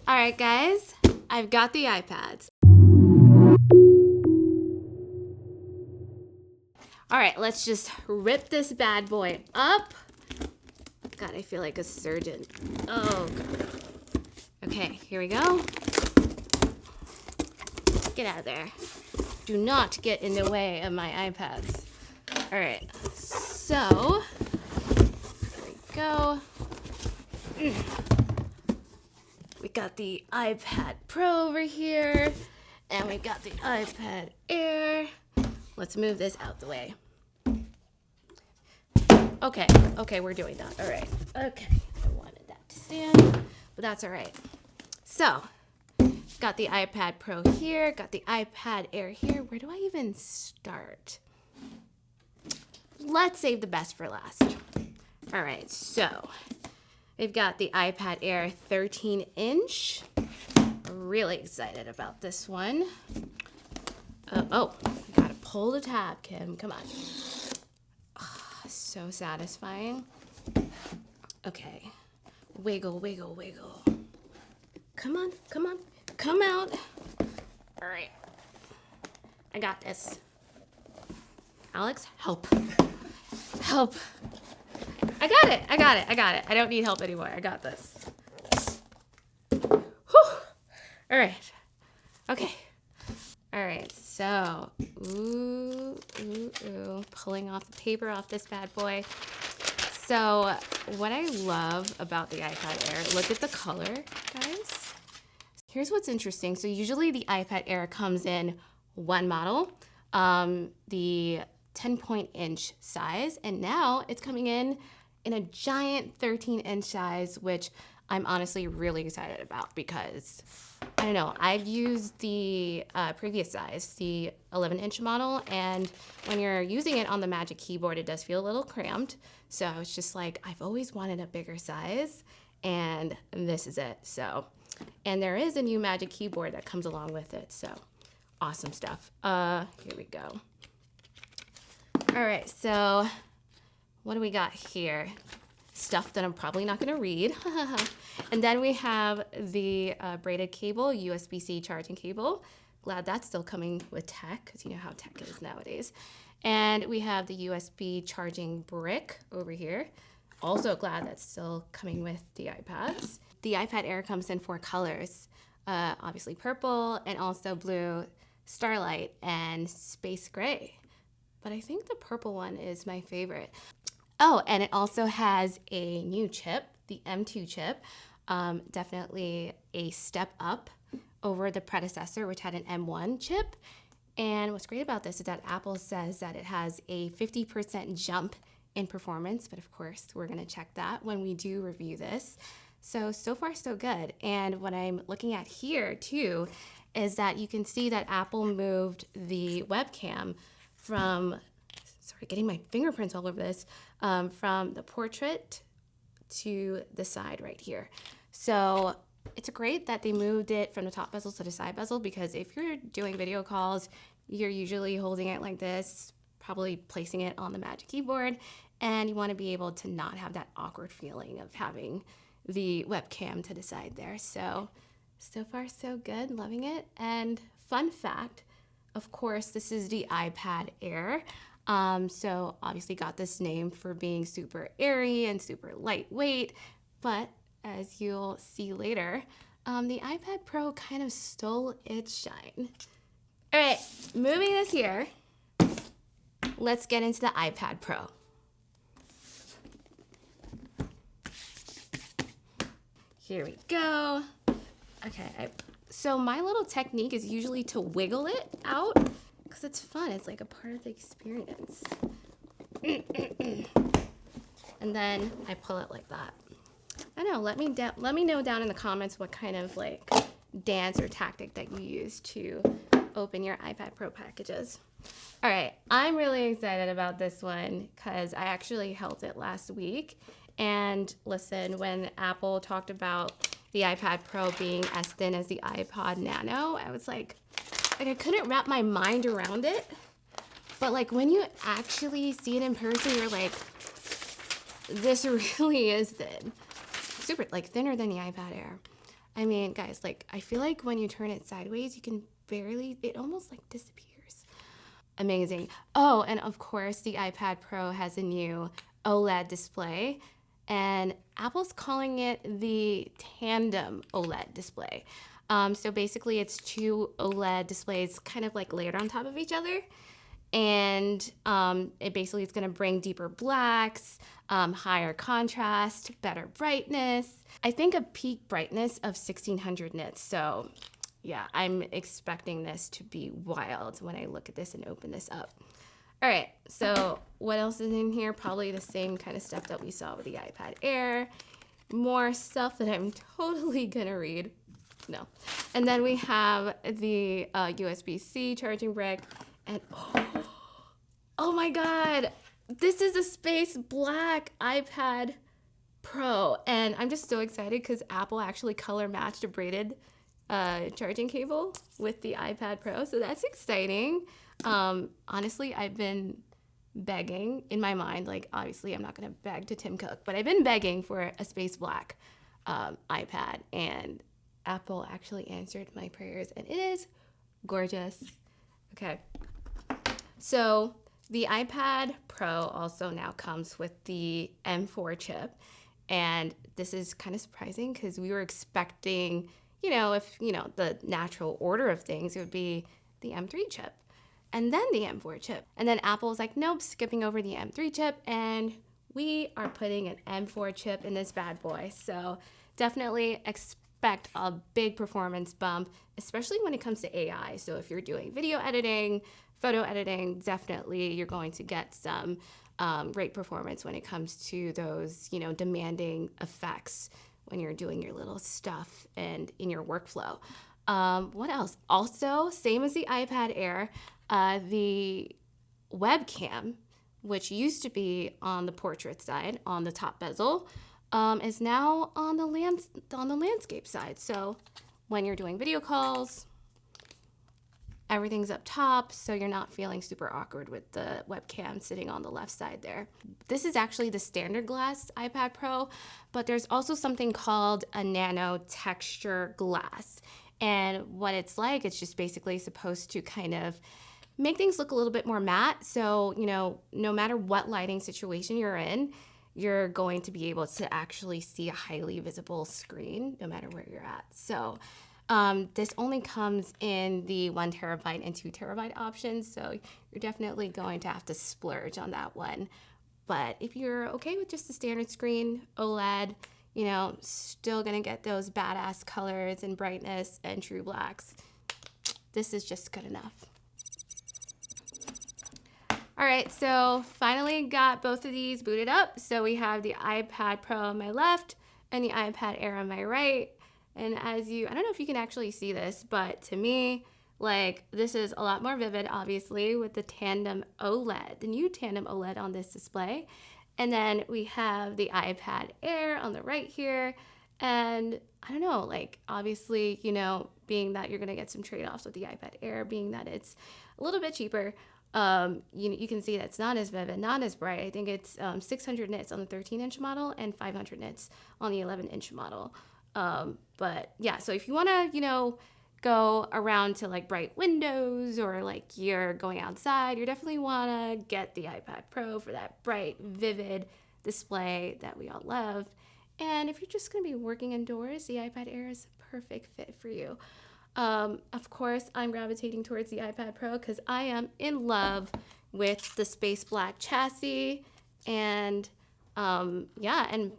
All right, guys, I've got the iPads. All right, let's just rip this bad boy up. God, I feel like a surgeon. Oh, God. Okay, here we go. Get out of there. Do not get in the way of my iPads. All right, so here we go. We got the iPad Pro over here, and we got the iPad Air. Let's move this out the way. Okay, we're doing that. All right. Okay, I wanted that to stand, but that's all right. So, got the iPad Pro here, got the iPad Air here. Where do I even start? Let's save the best for last. All right, so we've got the iPad Air 13-inch. Really excited about this one. Gotta pull the tab, Kim. Come on. Oh, so satisfying. Okay. Wiggle, wiggle, wiggle. Come on. Come out. All right. I got this. Alex, help. Help. I got it. I don't need help anymore. I got this. Whew. All right. Okay. All right. So, pulling off the paper off this bad boy. So, what I love about the iPad Air, look at the color, guys. Here's what's interesting. So, usually the iPad Air comes in one model, the 10-inch size, and now it's coming in a giant 13-inch size, which I'm honestly really excited about because, I don't know, I've used the previous size, the 11-inch model, and when you're using it on the Magic Keyboard, it does feel a little cramped. So I was just like, I've always wanted a bigger size, and this is it. So, and there is a new Magic Keyboard that comes along with it, so awesome stuff. Here we go. All right, so what do we got here? Stuff that I'm probably not going to read. And then we have the braided cable, USB-C charging cable. Glad that's still coming with tech, because you know how tech is nowadays. And we have the USB charging brick over here. Also glad that's still coming with the iPads. The iPad Air comes in 4 colors. Obviously purple, and also blue, starlight, and space gray. But I think the purple one is my favorite. Oh, and it also has a new chip, the M2 chip. Definitely a step up over the predecessor, which had an M1 chip. And what's great about this is that Apple says that it has a 50% jump in performance, but of course, we're gonna check that when we do review this. So far, so good. And what I'm looking at here, too, is that you can see that Apple moved the webcam from, sorry, getting my fingerprints all over this, from the portrait to the side right here. So it's great that they moved it from the top bezel to the side bezel, because if you're doing video calls, you're usually holding it like this, probably placing it on the Magic Keyboard, and you want to be able to not have that awkward feeling of having the webcam to the side there. So far so good, loving it. And fun fact, of course, this is the iPad Air. So obviously got this name for being super airy and super lightweight, but as you'll see later, the iPad Pro kind of stole its shine. All right, moving this here, let's get into the iPad Pro. Here we go. Okay, so my little technique is usually to wiggle it out, because it's fun. It's like a part of the experience. And then I pull it like that. I don't know, let me know down in the comments what kind of like dance or tactic that you use to open your iPad Pro packages. All right, I'm really excited about this one because I actually held it last week. And listen, when Apple talked about the iPad Pro being as thin as the iPod Nano, I was like I couldn't wrap my mind around it. But like when you actually see it in person, you're like, this really is thin. Super, like thinner than the iPad Air. I mean, guys, like, I feel like when you turn it sideways, you can barely, it almost like disappears. Amazing. Oh, and of course, the iPad Pro has a new OLED display, and Apple's calling it the tandem OLED display. So basically, it's two OLED displays kind of like layered on top of each other. And it basically is going to bring deeper blacks, higher contrast, better brightness. I think a peak brightness of 1600 nits. So yeah, I'm expecting this to be wild when I look at this and open this up. All right, so what else is in here? Probably the same kind of stuff that we saw with the iPad Air. More stuff that I'm totally gonna read. No. And then we have the USB-C charging brick. And oh my God, this is a space black iPad Pro. And I'm just so excited because Apple actually color matched a braided charging cable with the iPad Pro. So that's exciting. Honestly, I've been begging in my mind, like obviously I'm not going to beg to Tim Cook, but I've been begging for a space black iPad, and Apple actually answered my prayers, and it is gorgeous. Okay. So the iPad Pro also now comes with the M4 chip, and this is kind of surprising because we were expecting, if, the natural order of things, it would be the M3 chip and then the M4 chip. And then Apple was like, nope, skipping over the M3 chip, and we are putting an M4 chip in this bad boy. So definitely expect a big performance bump, especially when it comes to AI. So if you're doing video editing, photo editing, definitely you're going to get some great performance when it comes to those, demanding effects when you're doing your little stuff and in your workflow. What else? Also, same as the iPad Air, the webcam, which used to be on the portrait side, on the top bezel, is now on the landscape side. So when you're doing video calls, everything's up top, so you're not feeling super awkward with the webcam sitting on the left side there. This is actually the standard glass iPad Pro, but there's also something called a nano texture glass. And what it's like, it's just basically supposed to kind of make things look a little bit more matte. So, no matter what lighting situation you're in, you're going to be able to actually see a highly visible screen no matter where you're at. So this only comes in the 1 terabyte and 2 terabyte options, so you're definitely going to have to splurge on that one. But if you're okay with just the standard screen, OLED, still gonna get those badass colors and brightness and true blacks, this is just good enough. All right, so finally got both of these booted up. So we have the iPad Pro on my left and the iPad Air on my right. And I don't know if you can actually see this, but to me, this is a lot more vivid, obviously, with the tandem OLED, the new tandem OLED on this display. And then we have the iPad Air on the right here. And I don't know, obviously, being that you're going to get some trade-offs with the iPad Air, being that it's a little bit cheaper, you can see that it's not as vivid, not as bright. I think it's 600 nits on the 13-inch model and 500 nits on the 11-inch model. But yeah, so if you want to, go around to bright windows, or you're going outside, you definitely want to get the iPad Pro for that bright, vivid display that we all love. And if you're just going to be working indoors, the iPad Air is a perfect fit for you. Of course, I'm gravitating towards the iPad Pro because I am in love with the space black chassis. And and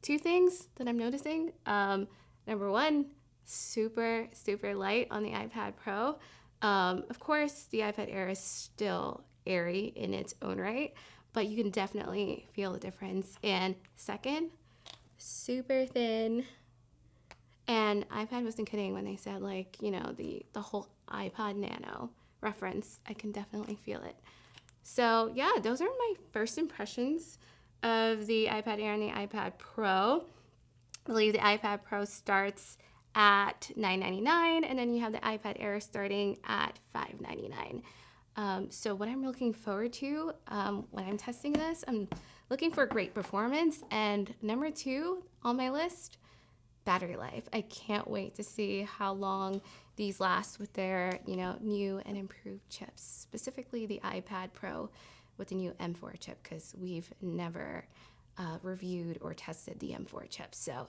two things that I'm noticing. Number one, super, super light on the iPad Pro. Of course, the iPad Air is still airy in its own right, but you can definitely feel the difference. And second, super thin. And iPad wasn't kidding when they said the whole iPod Nano reference. I can definitely feel it. So yeah, those are my first impressions of the iPad Air and the iPad Pro. I believe the iPad Pro starts at $999, and then you have the iPad Air starting at $599. So what I'm looking forward to when I'm testing this, I'm looking for great performance. And number two on my list, battery life. I can't wait to see how long these last with their, new and improved chips, specifically the iPad Pro with the new M4 chip, because we've never reviewed or tested the M4 chip. So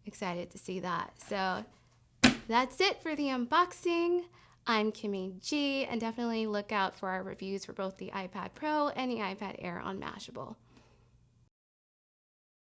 excited to see that. So that's it for the unboxing. I'm Kimmie G, and definitely look out for our reviews for both the iPad Pro and the iPad Air on Mashable.